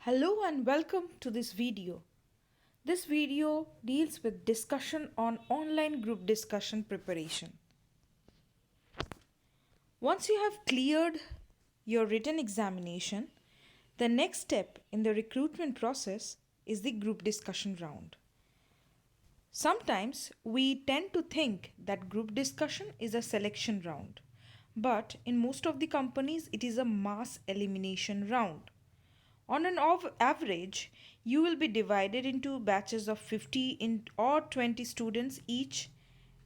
Hello and welcome to this video. This video deals with discussion on online group discussion preparation. Once you have cleared your written examination, the next step in the recruitment process is the group discussion round. Sometimes we tend to think that group discussion is a selection round, but in most of the companies it is a mass elimination round. On an average, you will be divided into batches of 50 or 20 students each,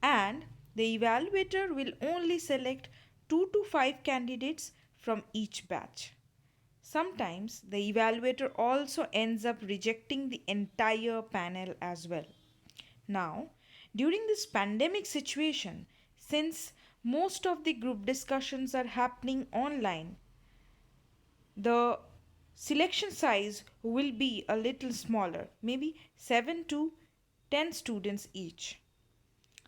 and the evaluator will only select 2 to 5 candidates from each batch. Sometimes the evaluator also ends up rejecting the entire panel as well. Now, during this pandemic situation, since most of the group discussions are happening online, the selection size will be a little smaller, maybe 7 to 10 students each.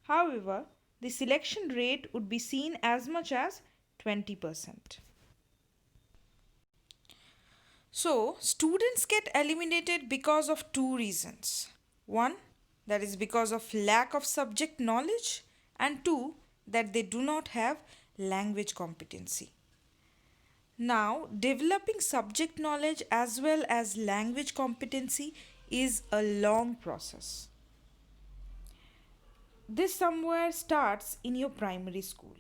However, the selection rate would be seen as much as 20%. So, students get eliminated because of two reasons. One, that is because of lack of subject knowledge, and two, that they do not have language competency. Now, developing subject knowledge as well as language competency is a long process. This somewhere starts in your primary school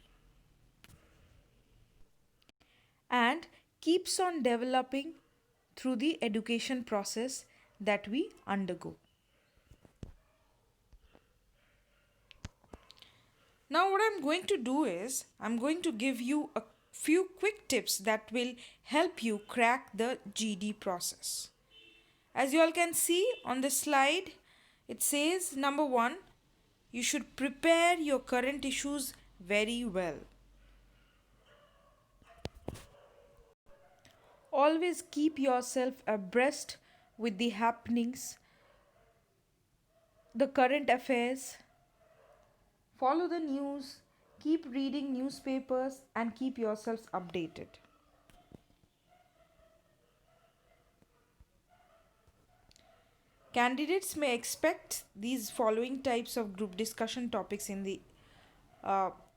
and keeps on developing through the education process that we undergo. Now, what I'm going to do is I'm going to give you a few quick tips that will help you crack the GD process. As you all can see on the slide, it says number one, you should prepare your current issues very well. Always keep yourself abreast with the happenings, the current affairs. Follow the news, keep reading newspapers, and keep yourselves updated. Candidates may expect these following types of group discussion topics in the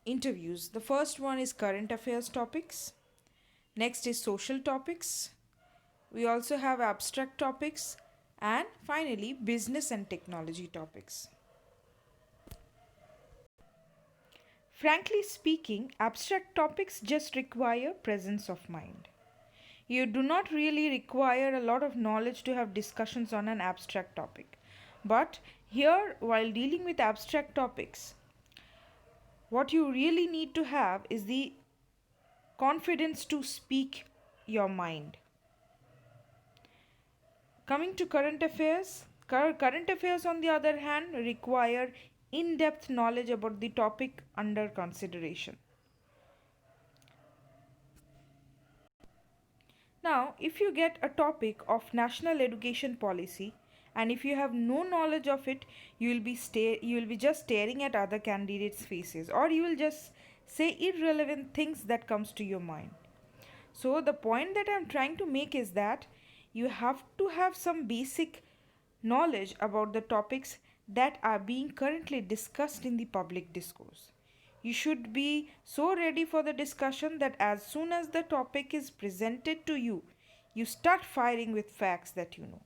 interviews. The first one is current affairs topics. Next is social topics. We also have abstract topics, and finally business and technology topics. Frankly speaking, abstract topics just require presence of mind. You do not really require a lot of knowledge to have discussions on an abstract topic. But here, while dealing with abstract topics, what you really need to have is the confidence to speak your mind. Coming to current affairs, current affairs on the other hand require in-depth knowledge about the topic under consideration. Now, if you get a topic of national education policy and if you have no knowledge of it, you will be just staring at other candidates' faces, or you will just say irrelevant things that comes to your mind. So the point that I'm trying to make is that you have to have some basic knowledge about the topics that are being currently discussed in the public discourse. You should be so ready for the discussion that as soon as the topic is presented to you, you start firing with facts that you know.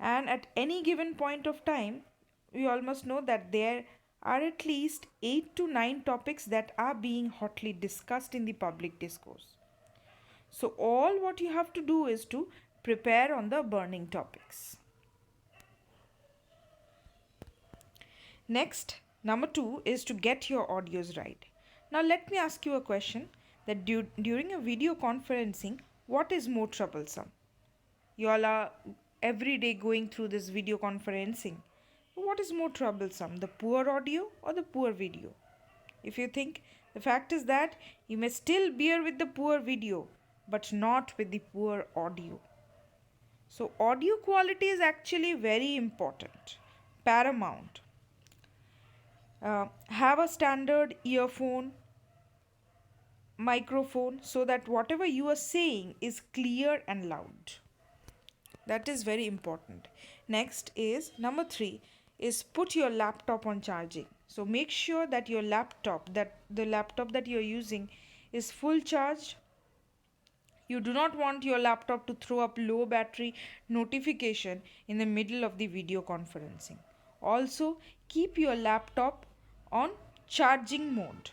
And at any given point of time, we all must know that there are at least 8 to 9 topics that are being hotly discussed in the public discourse. So, all what you have to do is to prepare on the burning topics. Next, number two is to get your audios right. Now, let me ask you a question that during a video conferencing, what is more troublesome? You all are every day going through this video conferencing. What is more troublesome, the poor audio or the poor video? If you think, the fact is that you may still bear with the poor video, but not with the poor audio. So, audio quality is actually very important, paramount. Have a standard earphone microphone so that whatever you are saying is clear and loud. That is very important. Next is number 3 is put your laptop on charging. So make sure that the laptop that you're using is full charged. You do not want your laptop to throw up low battery notification in the middle of the video conferencing. Also, keep your laptop on charging mode.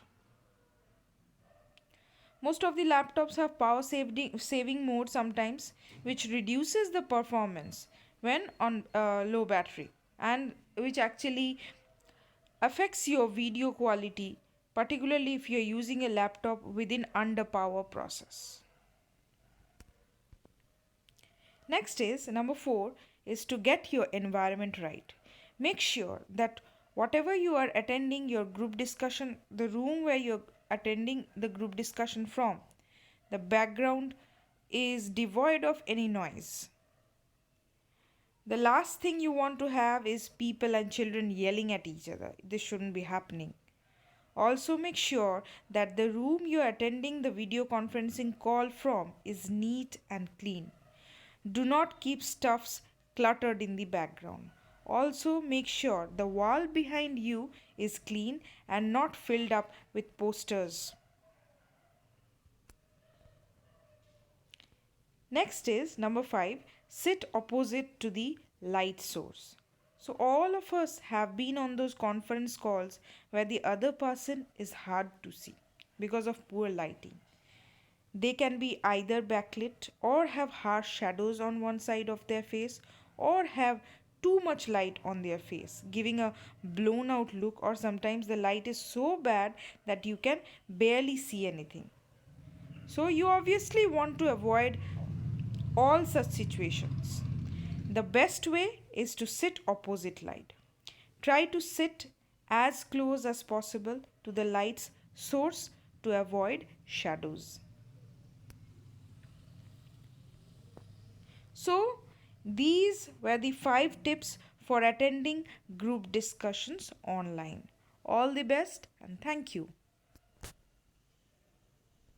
Most of the laptops have power saving mode sometimes, which reduces the performance when on low battery, and which actually affects your video quality, particularly if you're using a laptop within under power process. Next is number 4 is to get your environment right. Make sure that whatever you are attending your group discussion, the room where you're attending the group discussion from, the background is devoid of any noise. The last thing you want to have is people and children yelling at each other. This shouldn't be happening. Also, make sure that the room you're attending the video conferencing call from is neat and clean. Do not keep stuffs cluttered in the background. Also, make sure the wall behind you is clean and not filled up with posters. Next is number 5, sit opposite to the light source. So, all of us have been on those conference calls where the other person is hard to see because of poor lighting. They can be either backlit or have harsh shadows on one side of their face or have too much light on their face, giving a blown out look, or sometimes the light is so bad that you can barely see anything. So, you obviously want to avoid all such situations. The best way is to sit opposite light. Try to sit as close as possible to the light's source to avoid shadows. So, these were the 5 tips for attending group discussions online. All the best and thank you.